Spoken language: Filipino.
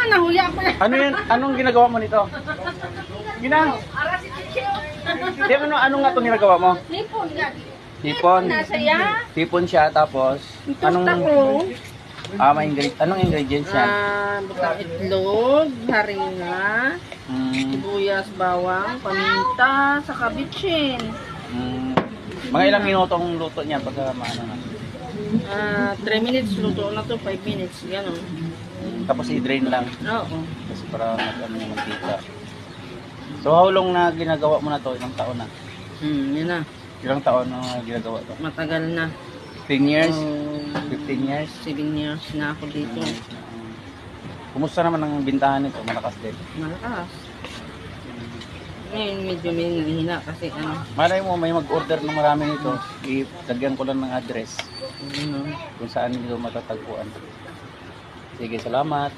nahuya ko yan. Ano yan? Anong ginagawa mo nito? Gina? Ara si Chicho. Di, ano nga itong ginagawa mo? Nipon yan. Hipon. Nasa ya. Hipon siya, tapos Anong ko? anong ingredients yan? Butang itlog, haringa, sibuyas, bawang, paminta, saka bitchin. Mga ilang minutong luto niyan pagka maano na. 3 minutes luto na to, 5 minutes, gano'n. Tapos i-drain lang. Oo. Kasi para mag-ano yung mantika. So how long na ginagawa mo na to? Ilang taon na? Yun na. Ilang taon na ginagawa to? Matagal na. 10 years? Oh, 15 years? 7 years na ako dito. Kumusta naman ang bintahan nito? Malakas din. Malakas. Ngayon medyo may hina kasi ano. Malay mo may mag-order ng marami nito. Ilagyan ko lang ng address kung saan nito matatagpuan. Sige, salamat.